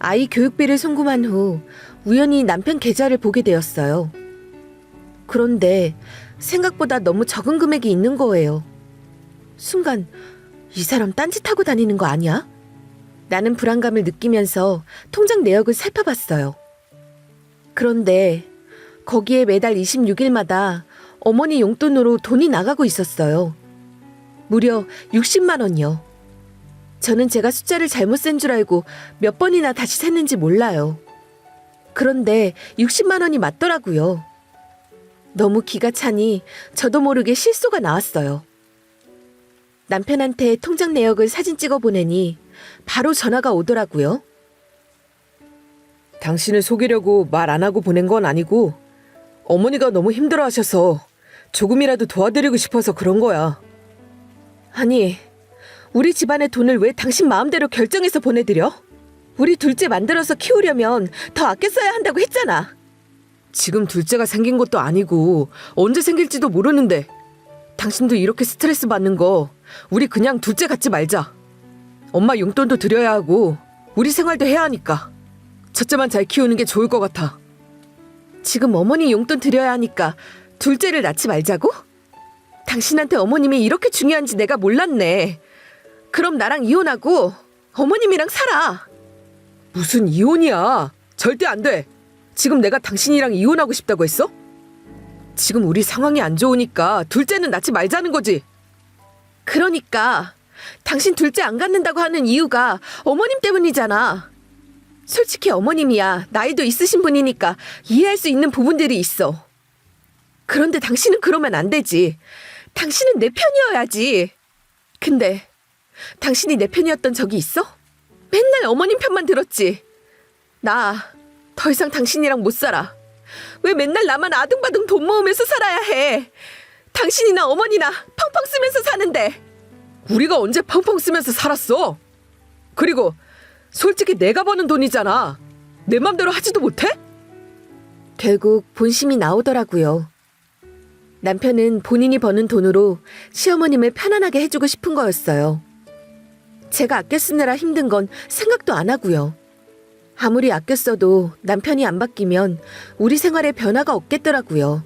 아이 교육비를 송금한 후 우연히 남편 계좌를 보게 되었어요. 그런데 생각보다 너무 적은 금액이 있는 거예요. 순간 이 사람 딴짓하고 다니는 거 아니야? 나는 불안감을 느끼면서 통장 내역을 살펴봤어요. 그런데 거기에 매달 26일마다 어머니 용돈으로 돈이 나가고 있었어요. 무려 60만 원이요. 저는 제가 숫자를 잘못 센 줄 알고 몇 번이나 다시 셌는지 몰라요. 그런데 60만 원이 맞더라고요. 너무 기가 차니 저도 모르게 실소가 나왔어요. 남편한테 통장 내역을 사진 찍어 보내니 바로 전화가 오더라고요. 당신을 속이려고 말 안 하고 보낸 건 아니고 어머니가 너무 힘들어하셔서 조금이라도 도와드리고 싶어서 그런 거야. 아니, 우리 집안의 돈을 왜 당신 마음대로 결정해서 보내드려? 우리 둘째 만들어서 키우려면 더 아껴 써야 한다고 했잖아. 지금 둘째가 생긴 것도 아니고 언제 생길지도 모르는데 당신도 이렇게 스트레스 받는 거 우리 그냥 둘째 갖지 말자. 엄마 용돈도 드려야 하고 우리 생활도 해야 하니까 첫째만 잘 키우는 게 좋을 것 같아. 지금 어머니 용돈 드려야 하니까 둘째를 낳지 말자고? 당신한테 어머님이 이렇게 중요한지 내가 몰랐네. 그럼 나랑 이혼하고 어머님이랑 살아. 무슨 이혼이야. 절대 안 돼. 지금 내가 당신이랑 이혼하고 싶다고 했어? 지금 우리 상황이 안 좋으니까 둘째는 낳지 말자는 거지. 그러니까 당신 둘째 안 갖는다고 하는 이유가 어머님 때문이잖아. 솔직히 어머님이야 나이도 있으신 분이니까 이해할 수 있는 부분들이 있어. 그런데 당신은 그러면 안 되지. 당신은 내 편이어야지. 근데 당신이 내 편이었던 적이 있어? 맨날 어머님 편만 들었지. 나 더 이상 당신이랑 못 살아. 왜 맨날 나만 아등바등 돈 모으면서 살아야 해. 당신이나 어머니나 펑펑 쓰면서 사는데. 우리가 언제 펑펑 쓰면서 살았어? 그리고 솔직히 내가 버는 돈이잖아. 내 맘대로 하지도 못해? 결국 본심이 나오더라고요. 남편은 본인이 버는 돈으로 시어머님을 편안하게 해주고 싶은 거였어요. 제가 아껴 쓰느라 힘든 건 생각도 안 하고요. 아무리 아껴 써도 남편이 안 바뀌면 우리 생활에 변화가 없겠더라고요.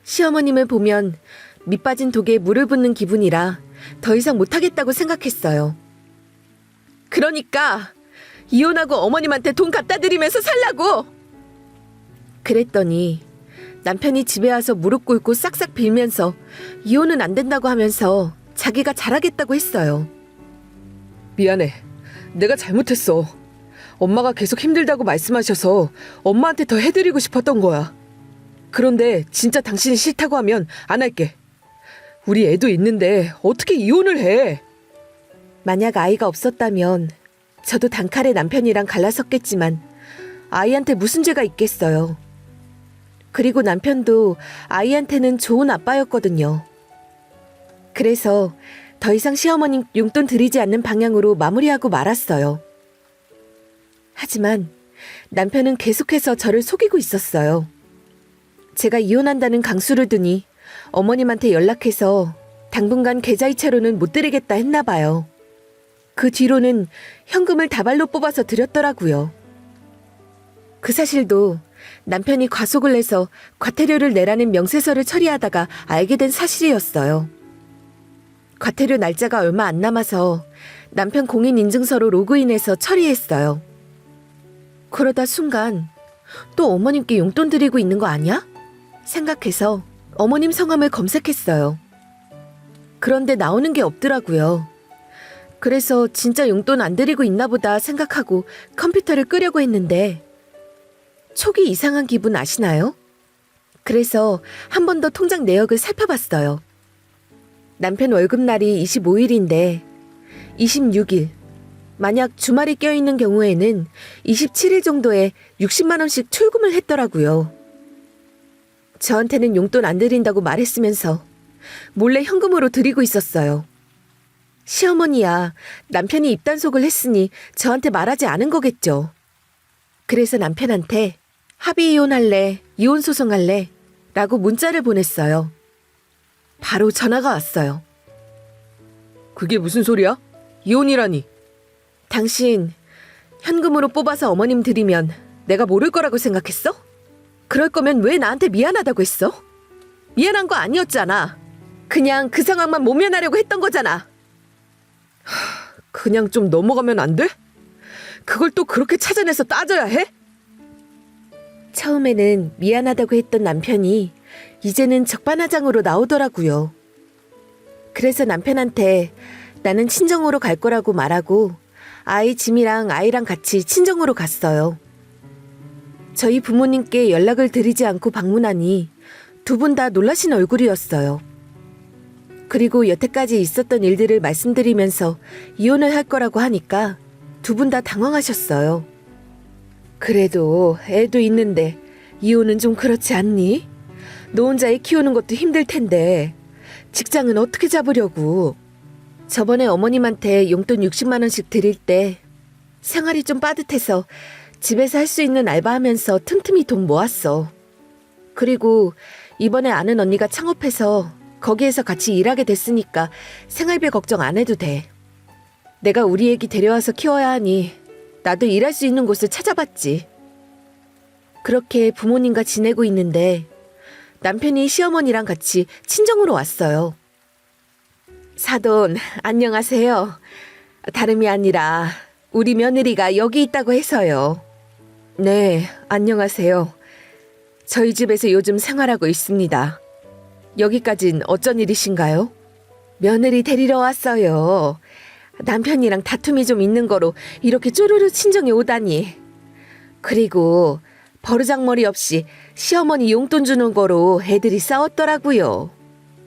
시어머님을 보면 밑 빠진 독에 물을 붓는 기분이라 더 이상 못하겠다고 생각했어요. 그러니까 이혼하고 어머님한테 돈 갖다 드리면서 살라고! 그랬더니 남편이 집에 와서 무릎 꿇고 싹싹 빌면서 이혼은 안 된다고 하면서 자기가 잘하겠다고 했어요. 미안해. 내가 잘못했어. 엄마가 계속 힘들다고 말씀하셔서 엄마한테 더 해드리고 싶었던 거야. 그런데 진짜 당신이 싫다고 하면 안 할게. 우리 애도 있는데 어떻게 이혼을 해? 만약 아이가 없었다면 저도 단칼에 남편이랑 갈라섰겠지만 아이한테 무슨 죄가 있겠어요. 그리고 남편도 아이한테는 좋은 아빠였거든요. 그래서 더 이상 시어머님 용돈 드리지 않는 방향으로 마무리하고 말았어요. 하지만 남편은 계속해서 저를 속이고 있었어요. 제가 이혼한다는 강수를 두니 어머님한테 연락해서 당분간 계좌이체로는 못 드리겠다 했나 봐요. 그 뒤로는 현금을 다발로 뽑아서 드렸더라고요. 그 사실도 남편이 과속을 내서 과태료를 내라는 명세서를 처리하다가 알게 된 사실이었어요. 과태료 날짜가 얼마 안 남아서 남편 공인인증서로 로그인해서 처리했어요. 그러다 순간 또 어머님께 용돈 드리고 있는 거 아니야? 생각해서 어머님 성함을 검색했어요. 그런데 나오는 게 없더라고요. 그래서 진짜 용돈 안 드리고 있나 보다 생각하고 컴퓨터를 끄려고 했는데 촉이 이상한 기분 아시나요? 그래서 한 번 더 통장 내역을 살펴봤어요. 남편 월급날이 25일인데 26일, 만약 주말이 껴있는 경우에는 27일 정도에 60만 원씩 출금을 했더라고요. 저한테는 용돈 안 드린다고 말했으면서 몰래 현금으로 드리고 있었어요. 시어머니야 남편이 입단속을 했으니 저한테 말하지 않은 거겠죠. 그래서 남편한테 합의 이혼할래, 이혼 소송할래 라고 문자를 보냈어요. 바로 전화가 왔어요. 그게 무슨 소리야? 이혼이라니. 당신 현금으로 뽑아서 어머님 드리면 내가 모를 거라고 생각했어? 그럴 거면 왜 나한테 미안하다고 했어? 미안한 거 아니었잖아. 그냥 그 상황만 모면하려고 했던 거잖아. 그냥 좀 넘어가면 안 돼? 그걸 또 그렇게 찾아내서 따져야 해? 처음에는 미안하다고 했던 남편이 이제는 적반하장으로 나오더라고요. 그래서 남편한테 나는 친정으로 갈 거라고 말하고 아이 짐이랑 아이랑 같이 친정으로 갔어요. 저희 부모님께 연락을 드리지 않고 방문하니 두 분 다 놀라신 얼굴이었어요. 그리고 여태까지 있었던 일들을 말씀드리면서 이혼을 할 거라고 하니까 두 분 다 당황하셨어요. 그래도 애도 있는데 이혼은 좀 그렇지 않니? 너 혼자 애 키우는 것도 힘들 텐데 직장은 어떻게 잡으려고? 저번에 어머님한테 용돈 60만 원씩 드릴 때 생활이 좀 빠듯해서 집에서 할 수 있는 알바하면서 틈틈이 돈 모았어. 그리고 이번에 아는 언니가 창업해서 거기에서 같이 일하게 됐으니까 생활비 걱정 안 해도 돼. 내가 우리 애기 데려와서 키워야 하니 나도 일할 수 있는 곳을 찾아봤지. 그렇게 부모님과 지내고 있는데 남편이 시어머니랑 같이 친정으로 왔어요. 사돈, 안녕하세요. 다름이 아니라 우리 며느리가 여기 있다고 해서요. 네, 안녕하세요. 저희 집에서 요즘 생활하고 있습니다. 여기까진 어쩐 일이신가요? 며느리 데리러 왔어요. 남편이랑 다툼이 좀 있는 거로 이렇게 쪼르르 친정에 오다니. 그리고 버르장머리 없이 시어머니 용돈 주는 거로 애들이 싸웠더라고요.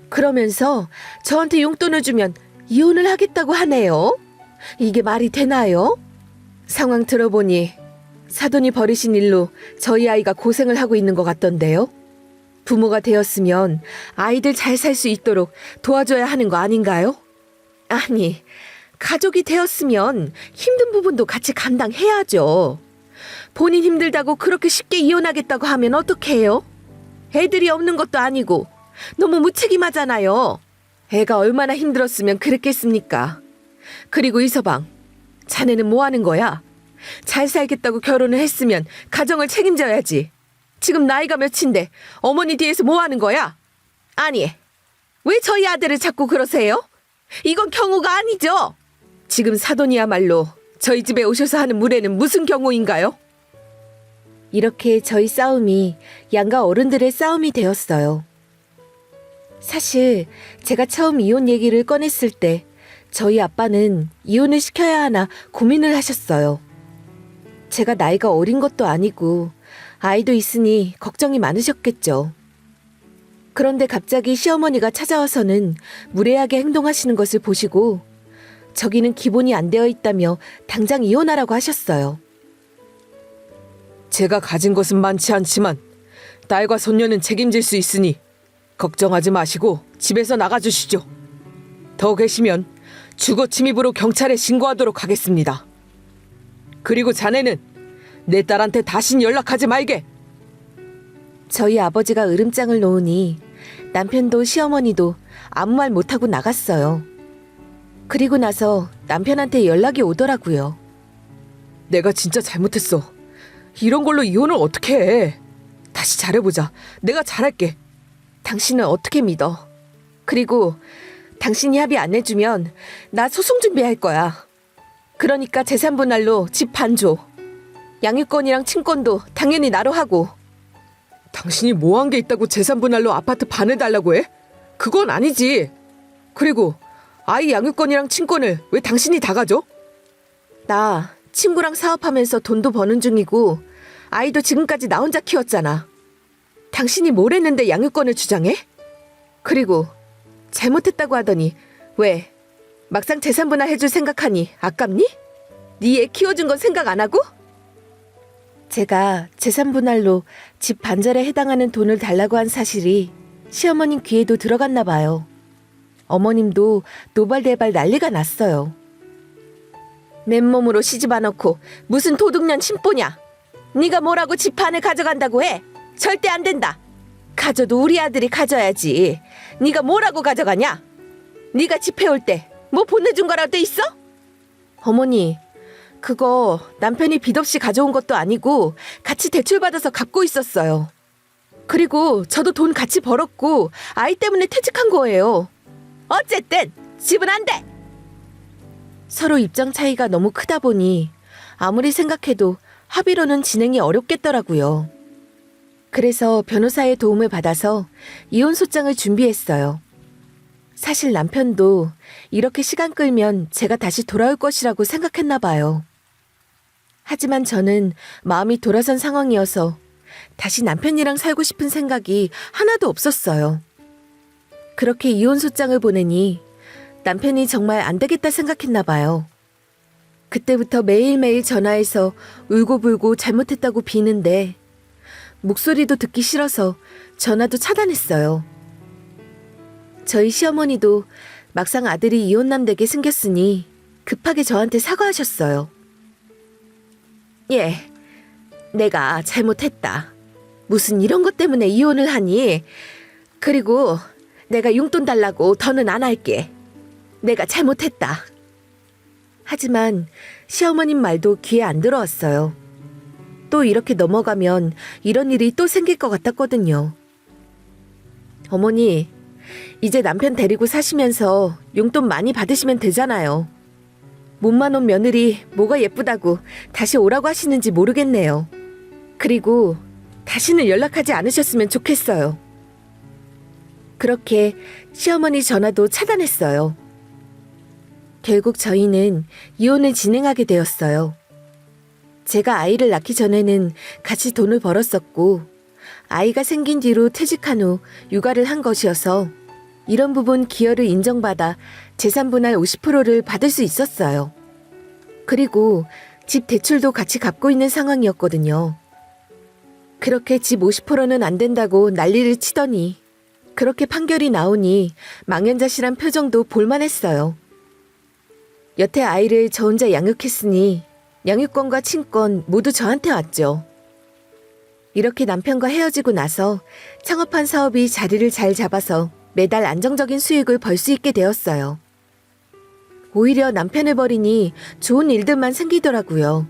그러면서 저한테 용돈을 주면 이혼을 하겠다고 하네요. 이게 말이 되나요? 상황 들어보니 사돈이 벌이신 일로 저희 아이가 고생을 하고 있는 것 같던데요. 부모가 되었으면 아이들 잘 살 수 있도록 도와줘야 하는 거 아닌가요? 아니, 가족이 되었으면 힘든 부분도 같이 감당해야죠. 본인 힘들다고 그렇게 쉽게 이혼하겠다고 하면 어떡해요? 애들이 없는 것도 아니고 너무 무책임하잖아요. 애가 얼마나 힘들었으면 그랬겠습니까? 그리고 이서방, 자네는 뭐 하는 거야? 잘 살겠다고 결혼을 했으면 가정을 책임져야지. 지금 나이가 몇인데 어머니 뒤에서 뭐 하는 거야? 아니, 왜 저희 아들을 자꾸 그러세요? 이건 경우가 아니죠. 지금 사돈이야말로 저희 집에 오셔서 하는 무례는 무슨 경우인가요? 이렇게 저희 싸움이 양가 어른들의 싸움이 되었어요. 사실 제가 처음 이혼 얘기를 꺼냈을 때 저희 아빠는 이혼을 시켜야 하나 고민을 하셨어요. 제가 나이가 어린 것도 아니고 아이도 있으니 걱정이 많으셨겠죠. 그런데 갑자기 시어머니가 찾아와서는 무례하게 행동하시는 것을 보시고 저기는 기본이 안 되어 있다며 당장 이혼하라고 하셨어요. 제가 가진 것은 많지 않지만 딸과 손녀는 책임질 수 있으니 걱정하지 마시고 집에서 나가주시죠. 더 계시면 주거 침입으로 경찰에 신고하도록 하겠습니다. 그리고 자네는 내 딸한테 다신 연락하지 말게. 저희 아버지가 으름장을 놓으니 남편도 시어머니도 아무 말 못하고 나갔어요. 그리고 나서 남편한테 연락이 오더라고요. 내가 진짜 잘못했어. 이런 걸로 이혼을 어떻게 해. 다시 잘해보자. 내가 잘할게. 당신은 어떻게 믿어? 그리고 당신이 합의 안 해주면 나 소송 준비할 거야. 그러니까 재산 분할로 집 반 줘. 양육권이랑 친권도 당연히 나로 하고. 당신이 뭐 한 게 있다고 재산 분할로 아파트 반을 달라고 해? 그건 아니지. 그리고 아이 양육권이랑 친권을 왜 당신이 다 가져? 나 친구랑 사업하면서 돈도 버는 중이고 아이도 지금까지 나 혼자 키웠잖아. 당신이 뭘 했는데 양육권을 주장해? 그리고 잘못했다고 하더니 왜 막상 재산 분할해줄 생각하니 아깝니? 네 애 키워준 건 생각 안 하고? 제가 재산 분할로 집 반절에 해당하는 돈을 달라고 한 사실이 시어머님 귀에도 들어갔나 봐요. 어머님도 노발대발 난리가 났어요. 맨몸으로 시집 안 넣고 무슨 도둑년 심보냐? 네가 뭐라고 집 반을 가져간다고 해? 절대 안 된다. 가져도 우리 아들이 가져야지. 네가 뭐라고 가져가냐? 네가 집 해올 때 뭐 보내준 거라도 돼 있어? 어머니, 그거 남편이 빚 없이 가져온 것도 아니고 같이 대출받아서 갚고 있었어요. 그리고 저도 돈 같이 벌었고 아이 때문에 퇴직한 거예요. 어쨌든 집은 안 돼. 서로 입장 차이가 너무 크다 보니 아무리 생각해도 합의로는 진행이 어렵겠더라고요. 그래서 변호사의 도움을 받아서 이혼 소장을 준비했어요. 사실 남편도 이렇게 시간 끌면 제가 다시 돌아올 것이라고 생각했나 봐요. 하지만 저는 마음이 돌아선 상황이어서 다시 남편이랑 살고 싶은 생각이 하나도 없었어요. 그렇게 이혼 소장을 보내니 남편이 정말 안 되겠다 생각했나 봐요. 그때부터 매일매일 전화해서 울고불고 잘못했다고 비는데 목소리도 듣기 싫어서 전화도 차단했어요. 저희 시어머니도 막상 아들이 이혼남 되게 생겼으니 급하게 저한테 사과하셨어요. 예, 내가 잘못했다. 무슨 이런 것 때문에 이혼을 하니? 그리고 내가 용돈 달라고 더는 안 할게. 내가 잘못했다. 하지만 시어머님 말도 귀에 안 들어왔어요. 또 이렇게 넘어가면 이런 일이 또 생길 것 같았거든요. 어머니, 이제 남편 데리고 사시면서 용돈 많이 받으시면 되잖아요. 몸만 온 며느리 뭐가 예쁘다고 다시 오라고 하시는지 모르겠네요. 그리고 다시는 연락하지 않으셨으면 좋겠어요. 그렇게 시어머니 전화도 차단했어요. 결국 저희는 이혼을 진행하게 되었어요. 제가 아이를 낳기 전에는 같이 돈을 벌었었고 아이가 생긴 뒤로 퇴직한 후 육아를 한 것이어서 이런 부분 기여를 인정받아 재산분할 50%를 받을 수 있었어요. 그리고 집 대출도 같이 갚고 있는 상황이었거든요. 그렇게 집 50%는 안 된다고 난리를 치더니 그렇게 판결이 나오니 망연자실한 표정도 볼만했어요. 여태 아이를 저 혼자 양육했으니 양육권과 친권 모두 저한테 왔죠. 이렇게 남편과 헤어지고 나서 창업한 사업이 자리를 잘 잡아서 매달 안정적인 수익을 벌 수 있게 되었어요. 오히려 남편을 버리니 좋은 일들만 생기더라고요.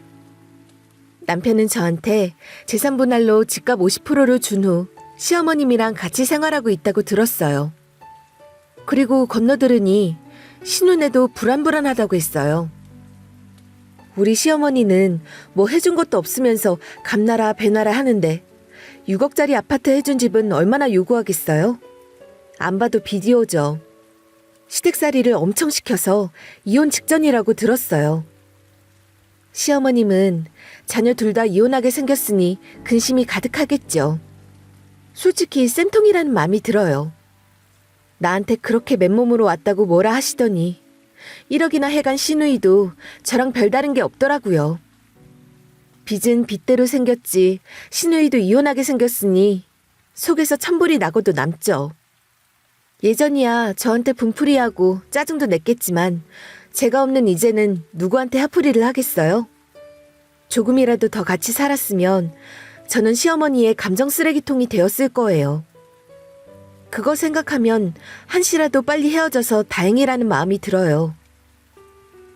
남편은 저한테 재산 분할로 집값 50%를 준 후 시어머님이랑 같이 생활하고 있다고 들었어요. 그리고 건너들으니 신혼에도 불안불안하다고 했어요. 우리 시어머니는 뭐 해준 것도 없으면서 감나라 배나라 하는데 6억짜리 아파트 해준 집은 얼마나 요구하겠어요? 안 봐도 비디오죠. 시댁살이를 엄청 시켜서 이혼 직전이라고 들었어요. 시어머님은 자녀 둘 다 이혼하게 생겼으니 근심이 가득하겠죠. 솔직히 쌤통이라는 마음이 들어요. 나한테 그렇게 맨몸으로 왔다고 뭐라 하시더니 1억이나 해간 시누이도 저랑 별다른 게 없더라고요. 빚은 빚대로 생겼지 시누이도 이혼하게 생겼으니 속에서 천불이 나고도 남죠. 예전이야 저한테 분풀이하고 짜증도 냈겠지만 제가 없는 이제는 누구한테 화풀이를 하겠어요? 조금이라도 더 같이 살았으면 저는 시어머니의 감정 쓰레기통이 되었을 거예요. 그거 생각하면 한시라도 빨리 헤어져서 다행이라는 마음이 들어요.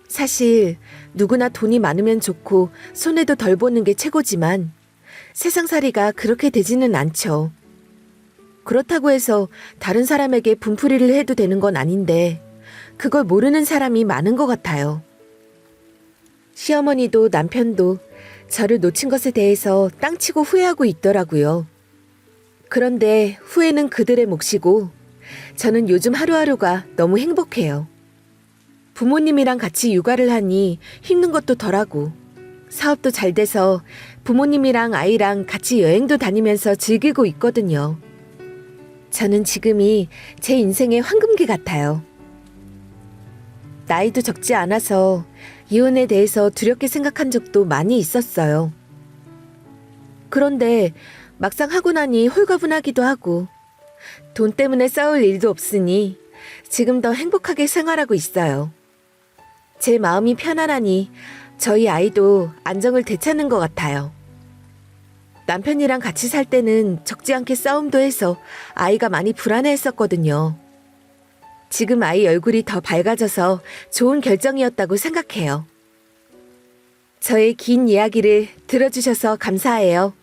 사실 누구나 돈이 많으면 좋고 손해도 덜 보는 게 최고지만 세상살이가 그렇게 되지는 않죠. 그렇다고 해서 다른 사람에게 분풀이를 해도 되는 건 아닌데 그걸 모르는 사람이 많은 것 같아요. 시어머니도 남편도 저를 놓친 것에 대해서 땅치고 후회하고 있더라고요. 그런데 후회는 그들의 몫이고 저는 요즘 하루하루가 너무 행복해요. 부모님이랑 같이 육아를 하니 힘든 것도 덜하고 사업도 잘 돼서 부모님이랑 아이랑 같이 여행도 다니면서 즐기고 있거든요. 저는 지금이 제 인생의 황금기 같아요. 나이도 적지 않아서 이혼에 대해서 두렵게 생각한 적도 많이 있었어요. 그런데 막상 하고 나니 홀가분하기도 하고 돈 때문에 싸울 일도 없으니 지금 더 행복하게 생활하고 있어요. 제 마음이 편안하니 저희 아이도 안정을 되찾는 것 같아요. 남편이랑 같이 살 때는 적지 않게 싸움도 해서 아이가 많이 불안해했었거든요. 지금 아이 얼굴이 더 밝아져서 좋은 결정이었다고 생각해요. 저의 긴 이야기를 들어주셔서 감사해요.